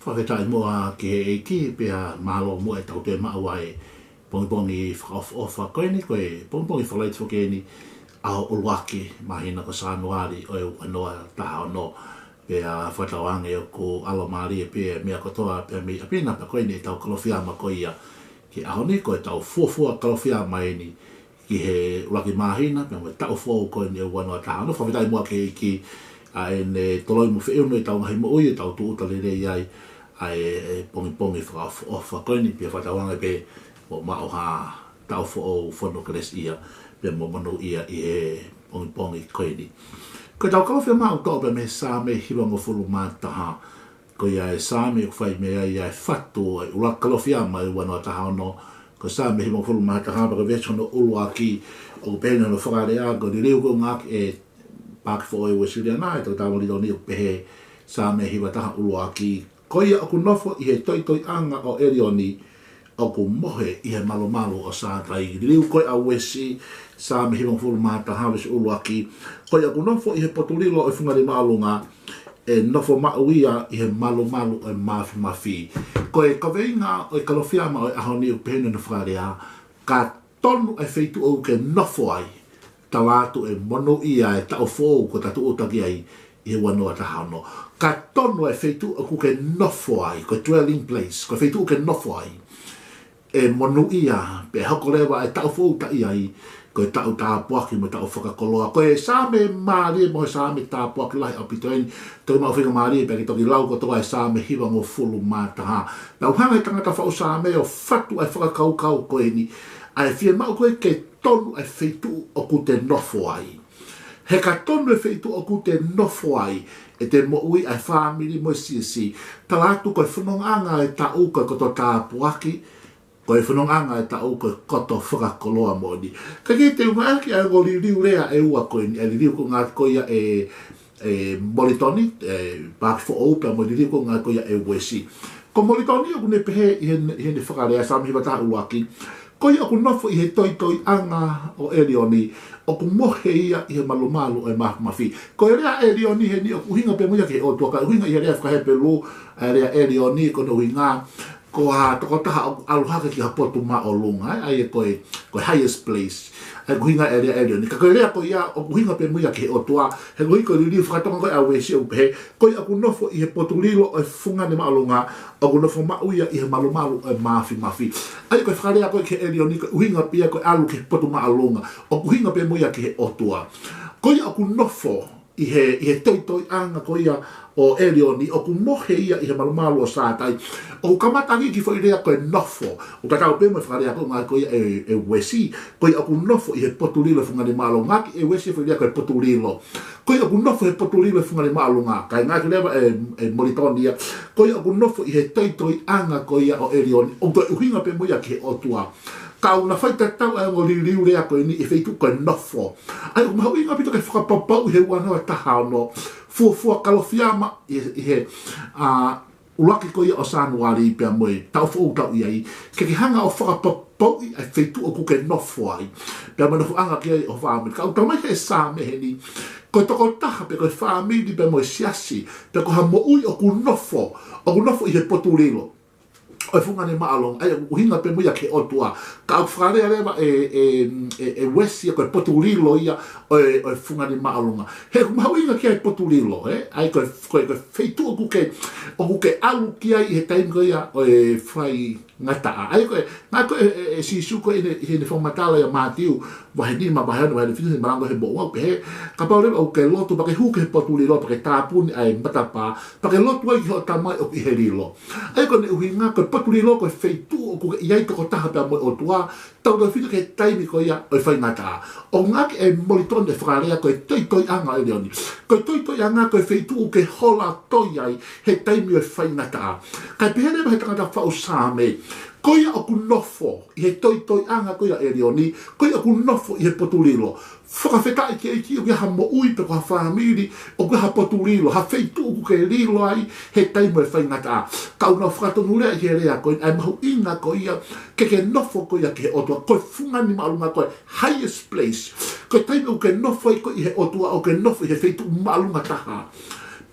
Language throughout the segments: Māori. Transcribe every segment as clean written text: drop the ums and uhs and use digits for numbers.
whakatai mua ki he eiki pia malo mua e tau te maua e pongi whakaofa koe ni koe pongi whalait whakeni ao uluaki mahina ko Sanuari o e wanoa taha no pia whatawange o ko alomari e pia mea kotoa pia mi apina pa koe ni tau kalofiama koe ia ki aho ni koe tau fuafua kalofiama e ni ki he ulaki mahina pia me tau fuau koe ni o wanoa taha no whakatai mua ki eiki a e ne toloi mo whiunu i tau ngahi mo ui tau tu utalere iai ai pongi whakaofa koe ni pia whatawanga pe o mao ha tau o whono kres ia pia mo manu ia i he pongi koe ni. Koe tau kalawhia mao tō pe me sā me hiwa mo fulu mātaha ko ia e sā me whai mea ia e whatu ai ula kalawhia mai wanoa taha ono ko sā me hiwa mo fulu mātaha paka vechono ulua ki o pēne no whakarea ko ni reu ko ngāk e pāki fo e wesiria nā e tau tāwali tau ni o pehe sā me hiwa taha ulua ki koia aku nofo i he toi anga o Erioni aku mohe i he malo o sātai. Riu koe a wesi sā me hiwang fulu māta hawes uluaki. Koia aku nofo i he potulilo e whungari maalunga e nofo mauia i he malo e mafi. Koe kaweinga o e kalofiama o e ahoni o pēne na whakarea ka tonu e wheitu o ke nofo ai tawatu e mono ia e tau fōu ko tatu utaki ai i he wanoa tahano. Ka tono e wheitu o ke nofo ai, ko dwelling place, ko wheitu o ke nofo ai, e monu ia, pe hako rewa e tau fōu ta ai, ko e tau tāpuaki mo tau whakakoloa. Ko e sāme maari mo e sāme tāpuaki lahi au pitoeni, tau mau whinga maari pe ki toki lau ko toa e sāme hiwa mo fulu mātaha. Nau hanga i tangata whau sāme o whatu e whakakaukau koe ni, a e whia mau koe ke tonu e wheitu o ku te nofo ai. He ka tonu e wheitu o ku te nofo ai, e te moui ai whāmiri mo si. Talatu koe whanonganga e ta uka koto tāpuaki, koe whanonganga e ta uka koto whakakoloa mo ni. Ka ki te unga aki a ngori riu rea e ua koe ni, e riu ko ngā koia e Molitoni, Pāki Whaoupa, mo riu ko ngā koia e Wesi. Ko Molitoni o kune pehe i hene whakarea sāmi hiwa taha uaki, koe aku nofo i he toi anga o Erioni, o ku mohe ia i he malu e mafi. Ko e rea Erioni he ni o kuhinga pe muia ke o tuaka, uhinga i he rea whakahepelu, rea Erioni ko no hinga, ko ha toko taha aluhaka ki hapotu ma o lunga, ai e koe highest place, ai kuhinga e rea Erioni. Ka koe rea ko ia o kuhinga pe muia ke o tua, he koe ko riri whakatonga koe a wesi o pehe, koe aku nofo i he potulilo e funga ni ma o lunga, o ku nofo mauia i he malu e mafi. Ai koe whakarea koe ke Erioni, koe uhinga pia koe alu ke potu ma o lunga, o kuhinga pe muia ke he o tua. Koe aku nofo i he toi anga koia o Erioni, o ku mohe ia i he malu o sātai, o kamatangi ki fo i rea koe nofo, o tatau pe mo whakarea koe ngā koia e Wesi, koe o ku nofo i he potulilo fungani malo, ngaki e Wesi fo i rea koe potulilo, koe o ku nofo he potulilo fungani malo ngā, kai ngaki lewa e Molitonia, koe o ku nofo i he toi anga koia o Erioni, o koe uhinga pe moia ki he otua, ka una whaita tau e ngori riu rea koe ni e wheitu koe nofo. Ai o mahau inga pito ke whakapapau he wanoa taha ono, fuafua kalofiama i he ulaki koe o Sanuari pia moe, tau fōu tau iai, ke ki hanga o whakapapau i e wheitu o ku ke nofo ai, pia mo nofu anga ki ai o whaamiri. Ka utau mai he sāme he ni, koe toko taha pe koe whaamiri pia moe siasi, pia koe ha mo ui o ku nofo i he potulilo. O fungani maalong ai uhinga pe muia ke otua ka whakarea rewa e Wesi koe potulilo ia o fungani maalonga he kumauinga ki ai potulilo ai koe feitu o kuke alu ki ai he taim koe ia o e whai ngata ai koe ngā koe e sisu koe i ne whamatala ia mātiu wahe ni ma wahe wahe whinu marango he bo pe he ka pau rewa o ke lotu pake huke he potulilo pake tāpuni ai matapa pake lotu ai ki ho tamai o ki he rilo ai koe ne uhinga koe potulilo koe feitu o kuke iai toko taha pia moe o tua tau doa whinu ke taimi koe ia o whai ngata o ngaki e Molitoni e whakarea koe toi anga e leoni koe toi anga koe feitu o ke hola toi ai he taimi o whai ngata kai pehere he tangata whao sāme koia o ku nofo i he toi anga koia Erioni, koia o ku nofo i he potulilo. Whakawhetai ki eiki o ke ha mo ui pe ko ha whamiri, o ke ha potulilo, ha wheitu o ke rilo ai, he taimo e whaingata. Kau na whakatonu rea i he rea koe, ai mahu inga koia, ke nofo koia ki he otua, koe fungani maalunga koe, highest place. Koe taimo o ke nofo i koe i he otua, o ke nofo i he wheitu maalunga taha.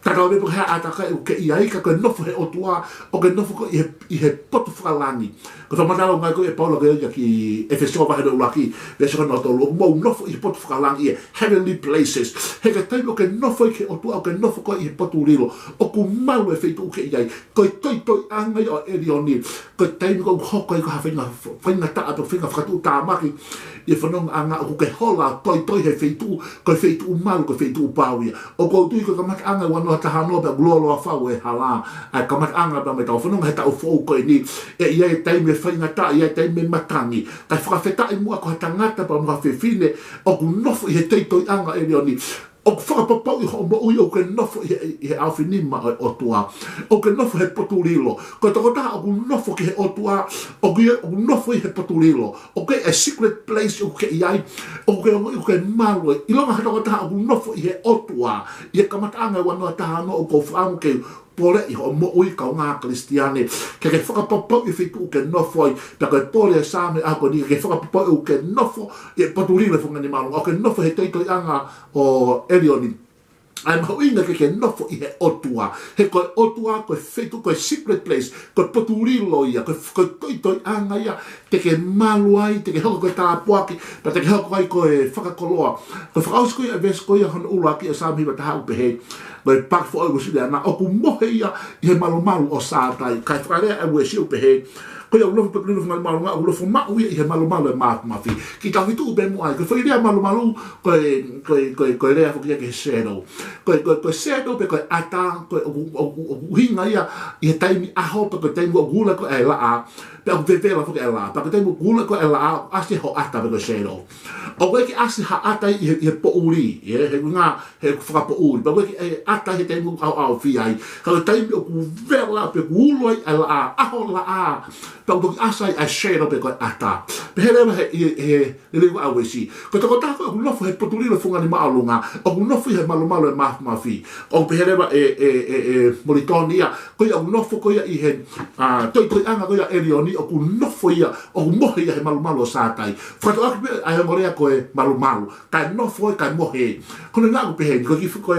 Taka o mepo hea ataka e ke ia ika koe nofo he otua o ke nofo ko i he potu whakalangi. Ko tō manalo ngai ko e Paula ke ia ki Efeso wahe no ulaki le saka no tolu mo nofo i he potu whakalangi e heavenly places. He ke taimo ke nofo i ke otua o ke nofo ko i he potu rilo o ku malu e feitu ke iai ko i toi angai o erioni ko i taimo ko hoko i ko hawhinga taa to whinga whakatu tāmaki i whanonga anga o ke hola toi he feitu ko i feitu malu ko i feitu pāwia o ko tui ko kamata anga wano taha no pe glolo a whau e hala ai kamata anga pa me tau whanonga he tau fōu ko i ni e ia e taime whaingata ia e taime matangi kai whakawheta i mua ko ha tangata pa mga whewhine o ku nofo i he teitoi anga e rioni o ku whakapapau i ho mo ui o ke nofo i he awhinima o tua o ke nofo he poturilo ko toko taha o ku nofo ki he o tua o ku nofo i he poturilo o ke a secret place o ke iai o ke malu i longa ha toko taha o ku nofo i he o tua i he kamatanga wanoa taha no o kou whaangu ke pole i ho mo ui ka ngā kristiane ke whakapapau i whitu ke nofo i ta koe pole sāme a koe ni ke whakapapau i ke nofo i poturilo funga ni malu o ke nofo he teitoi anga o Elioni ai mau inga ke nofo i he otua he koe otua koe whitu koe secret place koe poturilo ia koe toitoi anga ia te ke malu ai te ke hoko koe tāpuaki pa te ke hoko ai koe whakakoloa koe whakaus koe a ves koe a hana ura ki a sāme hiwa taha upehe koe pak fo oi wasile ana o ku mohe ia i he malu o sātai kai whakarea a ue si upehe koe au lofu pepilino funga malu ngā ulofu mau ia i he malu e mafi ki tau hitu upe mua ai koe whairea malu koe rea fukia ke he shadow koe shadow pe koe ata koe o hinga ia i he taimi aho pe koe taimi o gula koe e laa pe au vevela fukia e laa pa koe taimi o gula koe e laa asi ho ata pe koe shadow o koe ki asi ha ata i he po uri he ngā he whakapo uri pa koe ki ata he taimi au fi ai ka koe taimi o ku vela pe ku uloi e laa aho laa tau toki asai a shadow pe koe ata. Pe he rewa he rewa awe si. Ko tako tako o kunofo he poturilo funga ni maalunga, o kunofo i he malu e mafi. O pe he rewa Molitonia, koe o kunofo koe i he toi anga koe a Elioni, o kunofo ia, o kumohe ia he malu o sātai. Whakato aki pe a hengorea koe malu. Kai nofo e kai mohe. Kone ngā ku pe he, koe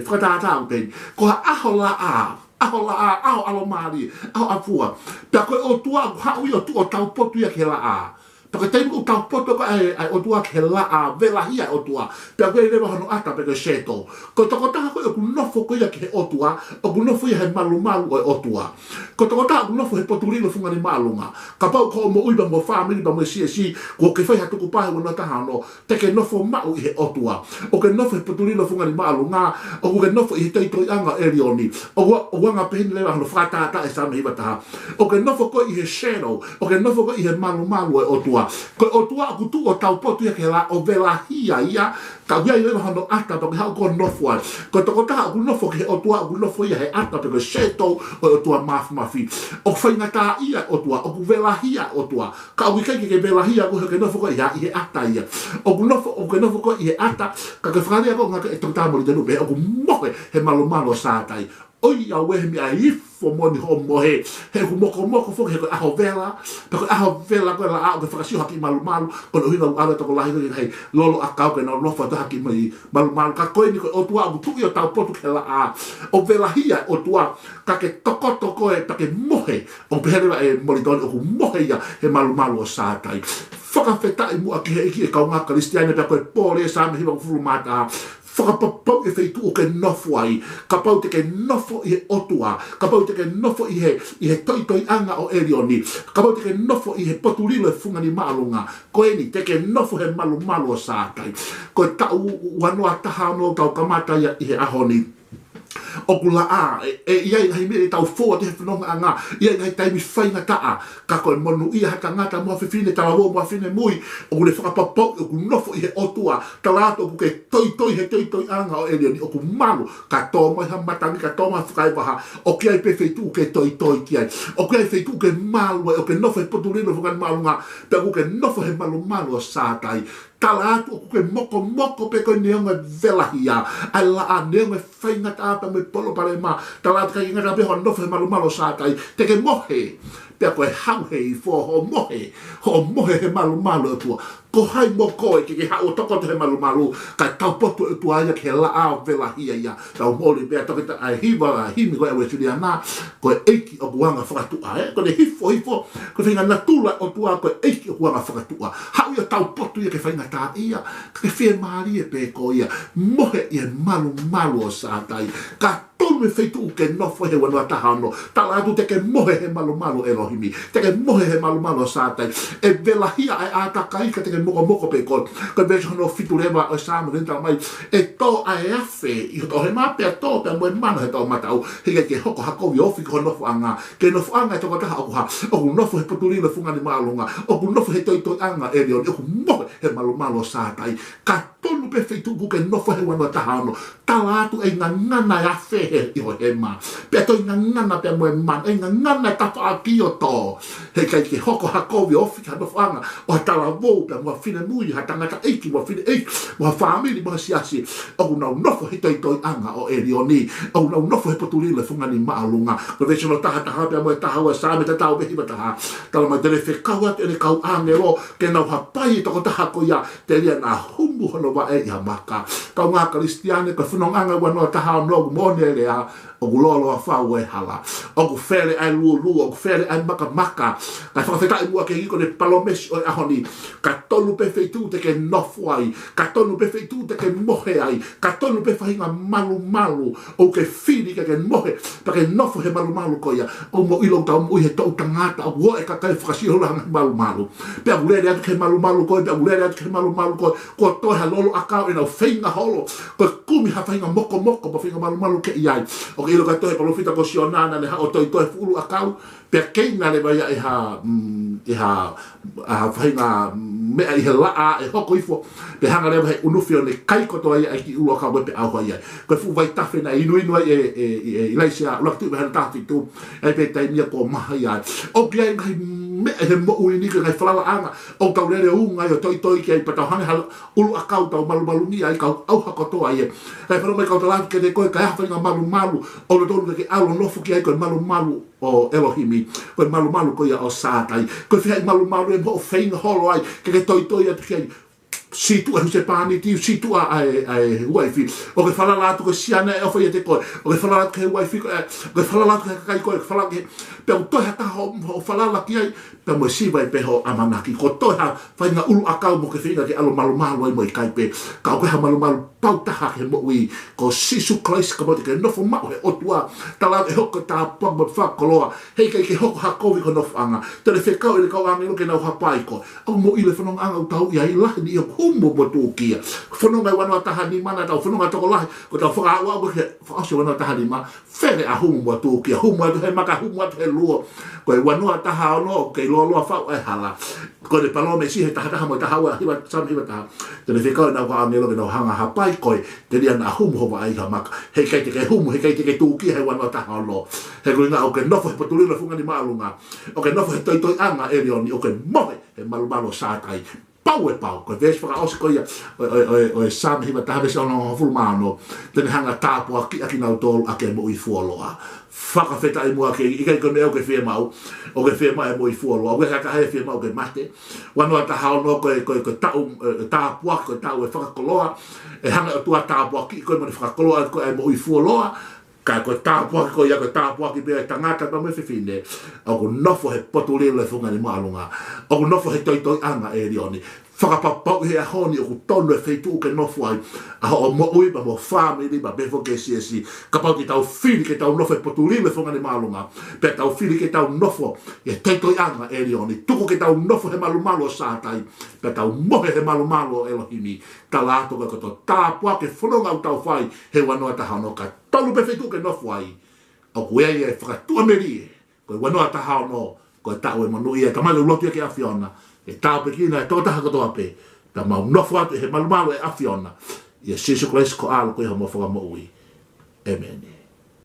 whakatata ku pe he. Ko ha aho la a. Aho la a, aho alo maari, aho apua. Pea koe o tua, hau i o tua o tau potu ia ke la a. Pea koe teimu o tau potu ko ai o tua ke la a, velahia o tua. Pea koe rewa hano ata pe koe sheto. Koe toko taha koe o kunofo koe ia ke he o tua, o kunofo ia he malu o tua. Koe toko taha kunofo he poturilo funga ni malunga. Ka pau ko mo uiba mo family, ba mo si, ko ke whai hatuku pahe wana taha no, te ke nofo mau i he o tua. O ke nofo he poturilo funga ni malunga, o ke nofo i he teitoi anga Elioni. O wanga pehini lewa hano whakatata e sāme hiwa taha. O ke nofo koe i he shadow, o ke nofo koe i he malu e o tua. Koe o tua aku tu o tau potu ia ke la o velahia ia, ka wia i lewa hano ata pa ke hao ko nofo ai. Koe toko taha aku nofo ke he o tua aku nofo ia he ata pe koe shadow o tua mafi. O whaingata ia o tua, o ku velahia o tua. Ka au ikaike ke velahia ko ke nofo koe ia i he ata ia. O ke nofo koe i he ata, ka ke whakarea ko ngaka e tau tāmori tenu pe, o ku mohe he malu o sātai. Oi a wehe mi a ifo moni ho mohe. He ku moko fo he ko aho vela. Pa ko aho vela ko la a ko whakasio haki malu. Ko no hina ala toko lahi ko hei lolo a kau ke no lofa to haki mai malu. Ka koe ni ko o tua tu i o tau potu ke la a. O vela hia o tua ka ke toko e pa ke mohe. O peherewa e Molitoni o ku mohe ia he malu o sātai. Whakawheta i mua ki he iki e kaunga kristiane pa koe pōre sāme hiwa kufuru mata. Whakapapau e whaitu o ke nofo ai, ka pau te ke nofo i he otua, ka pau te ke nofo i he toi anga o Elioni, ka pau te ke nofo i he poturilo e funga ni maalunga, koe ni te ke nofo he malu o sātai, koe tau wanoa taha no tau kamata i he ahoni. O kula a, iai hai mele tau fōa te he whanonga a ngā, iai hai taimi whainga taa, ka koe monu ia hata ngata mua whiwhine, tawa rō mua whine mui, o kule whakapapau, o ku nofo i he otua, talato o ku ke toi he toi anga o Elioni, o ku malu, ka tō mai ha matangi, ka tō mai whakaiwaha, o ki ai pe whaitu ke toi ki ai, o ki ai whaitu ke malu, o ke nofo he poturino whakani malu ngā, pe o ke nofo he malu o sātai, tala atu o ke moko pe koe neonga velahia, ai la a neonga whaingata apa me polo pare ma, tala atu ka ingata peho nofo he malu sātai, te ke mohe, pea koe hauhe i fō ho mohe he malu atua, ko hai mo ko e ke ha o toko te malu malu ka tau potu e tua ia ke la a vela hia ia tau moli pe toki ta ai hiva himi ko e we tuli ana ko e eiki o buanga whakatu a ko le hifo ko whinga natula o tua ko e eiki o buanga whakatu a hau ia tau potu ia ke whinga ta ia ke whie maari e pe ko ia mohe ia malu malu o sātai ka tolu me feitu ke nofo he wanua tahano tala atu te ke mohe he malu malu Elohimi te ke mohe he malu malu o sātai e vela hia ai ātaka ika te ke moko pe ko vejo no fitu lewa o sāma renta mai e tō ai afe i to he mape a tō pe moe mana he tō matau he ke hoko hako i ofi ko nofo anga ke nofo anga e toko taha oku ha oku nofo he puturi le funga ni maalunga oku nofo he toi anga e reo oku mohe he malu malu o sātai ka tolu pe feitu ke nofo he wanua tahano tala atu e ngana ya fe i ho he ma pe to ngana pe moe man e ngana tapa aki o to he kai ke hoko hako i ofi ka nofo anga o tala vo pe mo fine mui ha tangata eiki mo fine eiki mo family mo siasi o na nofo he toi anga o Elioni o na nofo he potuli le funga ni maalunga ko ve no taha pe mo taha wa sa me tau be hiba taha tala ma dele fe kawa te le kau angelo ke na hapai to ko taha ko ya te lia na humbu hono wa e ya maka ka nga kristiane ka funonga wa no taha no mo ne le a o lolo a fa we hala o fele ai lu o fele ai maka ka fa feta i ke ko le palomes o ahoni ka tolu pe feitu te ke nofwai ka tolu pe feitu te ke mohe ai ka tolu pe fainga malu o ke fili ke mohe pa ke nofo he malu ko ya o mo ilo ta mo he to tangata o e ka kai frasio la malu pe agulere at ke malu ko pe agulere at ke malu ko to ha lolo aka e no feinga holo ko kumi ha fainga moko pa fainga malu ke ia o ilo ka to e profita ko sionana le ha o to fulu akau pe keina le vai e ha fainga me ai la e hoko ifo pe hanga le vai unufio le kai ko to ai ki ulo ka pe au ia ko fu vai tafe na inu e ilaisia lo tu ha ta tu e pe tai mia ko ma ia o ke ai me he mo uni ke kai fala anga o ta le unga yo toi ke ai pata hanga ulo akau ta malu ni ai ka au hako to ai e falo me ka to la ke de ko ka fa malu o lo tolu ke au no fu ki ai ko malu o Elohimi ko malu ko ia o sātai ko fai malu e mo feinga holo ai ke toi a te situ a se pani ti situ ai wifi o ke fala la tu ko siana e foi te ko o ke fala la ke wifi ko ke fala la ke kai ko fala ke pe to ha ta ho fala la ki ai pe mo si vai pe ho amanaki ko to ha fai na ulu akau mo ke finga ke alo malu ai mo kai pe ka ko ha malu pau ta ha ke mo wi ko sisu Christ ka mo te ke no fo ma o tua ta la e ho ko ta po mo fa koloa hei ke ho ha ko vi ko no anga te le fe ka le ka anga no ke na ha pai ko o mo ile fo no anga o tau ia ila ni o humbo mo tu kia fono mai wana taha ni mana tau fono to la ko tau fa wa ko fa so wana taha ni ma fere a humbo tu kia humbo he maka humbo he luo ko wana taha no ke lo fa e hala ko le palome si he taha mo taha wa hiba sam hiba taha te le fika na wa ngelo no hanga ha pai ko te dia na humbo wa ai ha maka he kai te ke humbo he kai te ke tu kia he wana taha no he ko na o ke no fa potuli la funga ni malunga o ke no fa toi anga Elioni o ke mo he malu sa kai pau ko ves para os ko ia o sam hiba ta ves ono fulmano te hanga tapo aki na tol ake mo i fuoloa faka feta i mo ake i kai ko me o ke fe mau o ke fe mai mo i fuoloa o ke ka he fe mau ke mate wano ta ha no ko tapo ko ta o faka koloa e hanga tu tapo aki ko mo faka koloa ko mo i fuoloa ka ko tapo ko ia ko tapo ki be tangata pa me fine o ko nofo he potule le funga ni malunga o ko nofo he toi anga Elioni whakapapau he ahoni o ku tonu e feitu ke nofo ai a o mo ui ba mo family ba befo ke siesi ka pau ki tau fili ke tau nofo e potuli le funga ni malunga pe tau fili ke tau nofo e toi anga Elioni tuku ke tau nofo he malu sātai pe tau mohe he malu Elohimi talato ka to tapo ke fononga u tau fai he wanoa tahano ka tolu pe feitu ke nofo ai o ku e whakatua meri ko wanoa tahano ko tau e manu ia kamale ulotia ke afiona e tau pe kina e totaha katoa pe ta mau nofo atu he malu e afiona ia sisu Christ ko alo ko i hamo whaka mo ui. Amen.